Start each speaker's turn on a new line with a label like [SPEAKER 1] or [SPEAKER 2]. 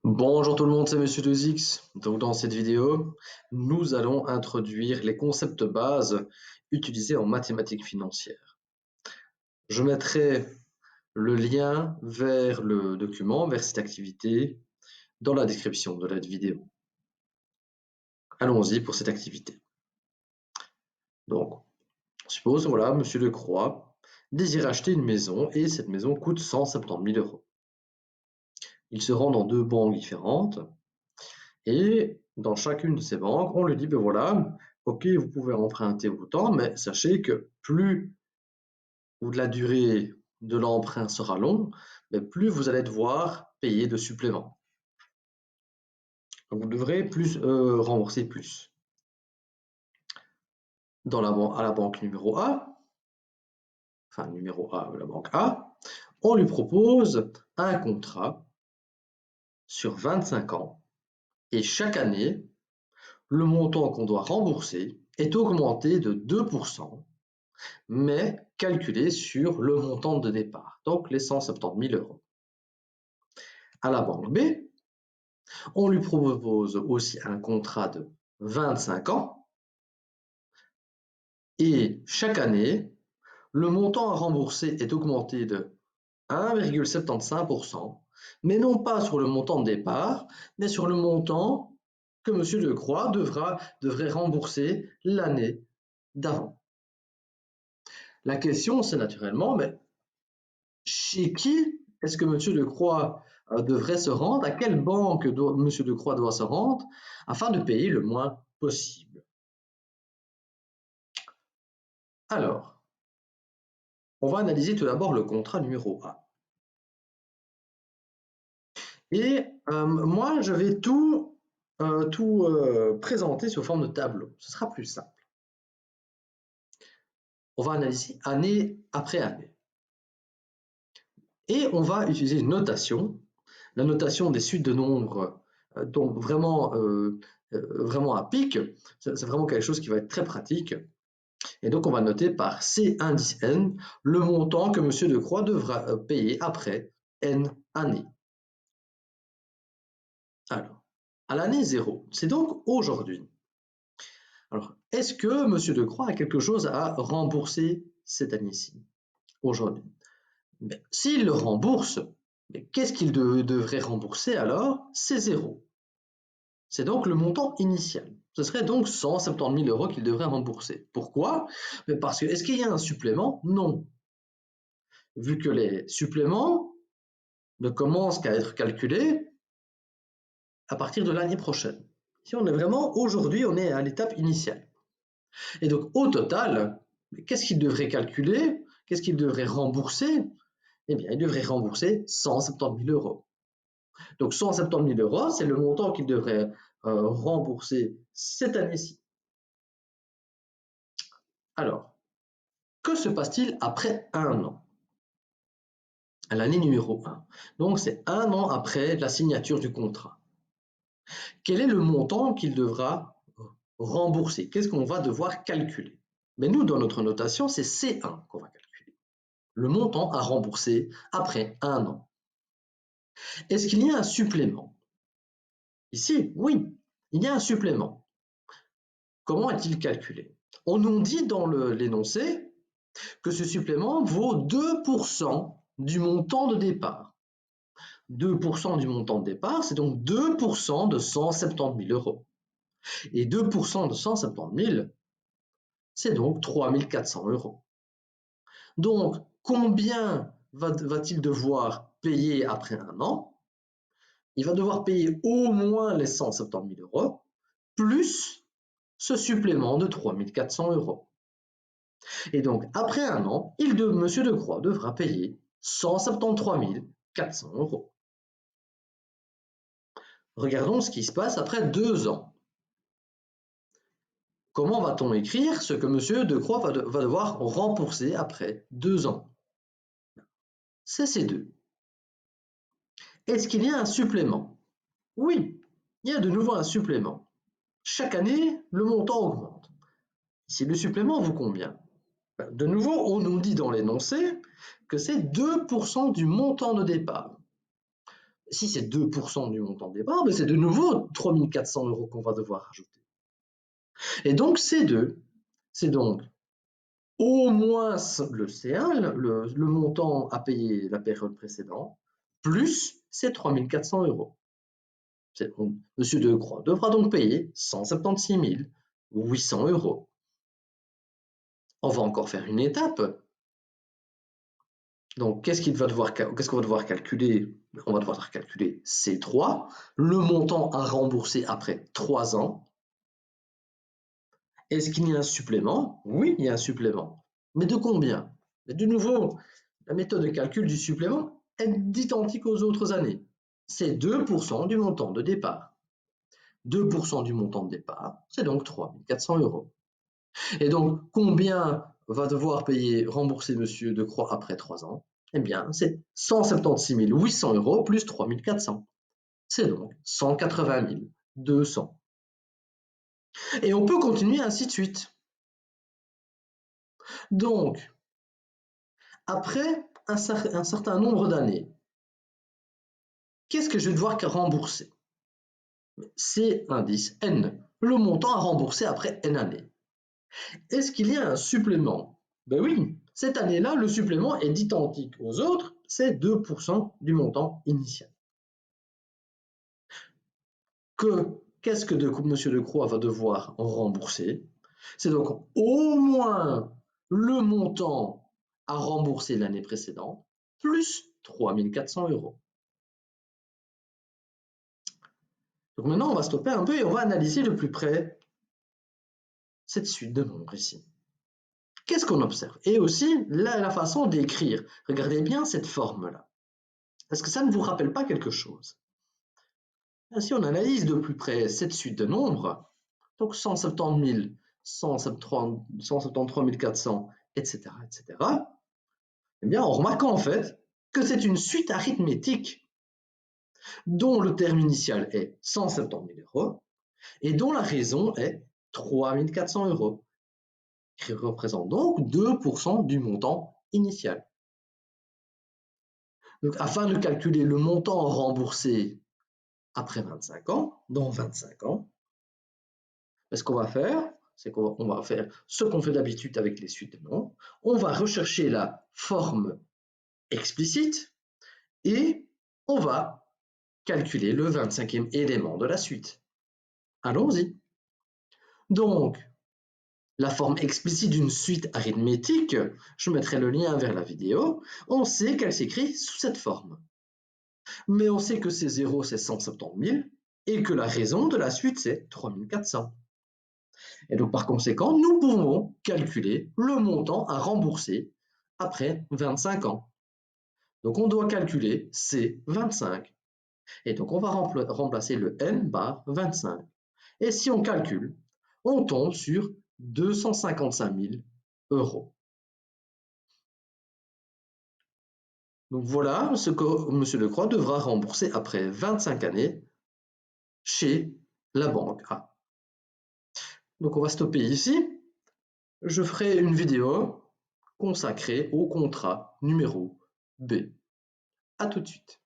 [SPEAKER 1] Bonjour tout le monde, c'est Monsieur 2X. Donc dans cette vidéo, nous allons introduire les concepts de base utilisés en mathématiques financières. Je mettrai le lien vers le document, vers cette activité, dans la description de la vidéo. Allons-y pour cette activité. Donc, suppose, voilà, Monsieur Lecroix désire acheter une maison et cette maison coûte 170 000 euros. Il se rend dans deux banques différentes. Et dans chacune de ces banques, on lui dit, ben voilà, ok, vous pouvez emprunter autant, mais sachez que plus la durée de l'emprunt sera longue, mais plus vous allez devoir payer de suppléments. Donc vous devrez rembourser plus. À la banque numéro A, enfin numéro A, la banque A, on lui propose un contrat sur 25 ans et chaque année, le montant qu'on doit rembourser est augmenté de 2%, mais calculé sur le montant de départ, donc les 170 000 euros. À la banque B, on lui propose aussi un contrat de 25 ans et chaque année, le montant à rembourser est augmenté de 1,75%, mais non pas sur le montant de départ, mais sur le montant que M. Lecroix devrait rembourser l'année d'avant. La question, c'est naturellement, mais chez qui est-ce que M. Lecroix devrait se rendre? À quelle banque M. Lecroix doit se rendre afin de payer le moins possible? Alors, on va analyser tout d'abord le contrat numéro A. Et moi, je vais tout présenter sous forme de tableau. Ce sera plus simple. On va analyser année après année. Et on va utiliser une notation, la notation des suites de nombres, donc vraiment à pic. C'est vraiment quelque chose qui va être très pratique. Et donc, on va noter par C indice N le montant que M. Lecroix devra payer après N années. Alors, à l'année 0, c'est donc aujourd'hui. Alors, est-ce que M. Lecroix a quelque chose à rembourser cette année-ci, aujourd'hui? S'il le rembourse, qu'est-ce qu'il devrait rembourser alors? C'est 0. C'est donc le montant initial. Ce serait donc 170 000 euros qu'il devrait rembourser. Pourquoi? Parce que, est-ce qu'il y a un supplément? Non. Vu que les suppléments ne commencent qu'à être calculés à partir de l'année prochaine. Si on est vraiment, aujourd'hui, on est à l'étape initiale. Et donc, au total, qu'est-ce qu'il devrait calculer? Qu'est-ce qu'il devrait rembourser? Eh bien, il devrait rembourser 170 000 euros. Donc, 170 000 euros, c'est le montant qu'il devrait rembourser cette année-ci. Alors, que se passe-t-il après un an? À l'année numéro 1. Donc, c'est un an après la signature du contrat. Quel est le montant qu'il devra rembourser? Qu'est-ce qu'on va devoir calculer? Mais nous, dans notre notation, c'est C1 qu'on va calculer. Le montant à rembourser après un an. Est-ce qu'il y a un supplément? Ici, oui, il y a un supplément. Comment est-il calculé? On nous dit dans l'énoncé que ce supplément vaut 2% du montant de départ. 2% du montant de départ, c'est donc 2% de 170 000 euros. Et 2% de 170 000, c'est donc 3 400 euros. Donc, combien va-t-il devoir payer après un an? Il va devoir payer au moins les 170 000 euros, plus ce supplément de 3 400 euros. Et donc, après un an, M. Lecroix devra payer 173 400 euros. Regardons ce qui se passe après 2 ans. Comment va-t-on écrire ce que M. Lecroix va devoir rembourser après 2 ans? C'est ces deux. Est-ce qu'il y a un supplément? Oui, il y a de nouveau un supplément. Chaque année, le montant augmente. Ici, le supplément vaut combien? De nouveau, on nous dit dans l'énoncé que c'est 2% du montant de départ. Si c'est 2% du montant de départ, ben c'est de nouveau 3 400 € qu'on va devoir ajouter. Et donc, C2, c'est donc au moins le C1, le montant à payer la période précédente, plus ces 3 400 €. Monsieur Decroix devra donc payer 176 800 €. On va encore faire une étape. Donc, qu'est-ce qu'on va devoir calculer? On va devoir calculer C3, le montant à rembourser après 3 ans. Est-ce qu'il y a un supplément? Oui, il y a un supplément. Mais de combien? De nouveau, la méthode de calcul du supplément est identique aux autres années. C'est 2% du montant de départ. 2% du montant de départ, c'est donc 3 400 €. Et donc, combien va devoir rembourser Monsieur Decroix après 3 ans? Eh bien, c'est 176 800 € plus 3 400. C'est donc 180 200. Et on peut continuer ainsi de suite. Donc, après un certain nombre d'années, qu'est-ce que je vais devoir rembourser? C'est l'indice N, le montant à rembourser après N années. Est-ce qu'il y a un supplément? Ben oui, cette année-là, le supplément est identique aux autres, c'est 2% du montant initial. Qu'est-ce que M. Decroix va devoir rembourser? C'est donc au moins le montant à rembourser l'année précédente, plus 3 400 €. Donc maintenant, on va stopper un peu et on va analyser de plus près cette suite de nombres ici. Qu'est-ce qu'on observe? Et aussi la façon d'écrire. Regardez bien cette forme-là. Est-ce que ça ne vous rappelle pas quelque chose? Si on analyse de plus près cette suite de nombres, donc 170 000, 173 400, etc., eh bien, on remarque en fait que c'est une suite arithmétique dont le terme initial est 170 000 € et dont la raison est 3 400 €, qui représente donc 2% du montant initial. Donc, afin de calculer le montant remboursé après 25 ans, dans 25 ans, ce qu'on va faire, c'est qu'on va faire ce qu'on fait d'habitude avec les suites de nombres. On va rechercher la forme explicite et on va calculer le 25e élément de la suite. Allons-y. Donc, la forme explicite d'une suite arithmétique, je mettrai le lien vers la vidéo, on sait qu'elle s'écrit sous cette forme. Mais on sait que ces 0, c'est 170 000 et que la raison de la suite, c'est 3 400. Et donc, par conséquent, nous pouvons calculer le montant à rembourser après 25 ans. Donc, on doit calculer C25. Et donc, on va remplacer le N par 25. Et si on calcule, on tombe sur 255 000 €. Donc, voilà ce que M. Decroix devra rembourser après 25 années chez la banque A. Donc, on va stopper ici. Je ferai une vidéo consacrée au contrat numéro B. À tout de suite.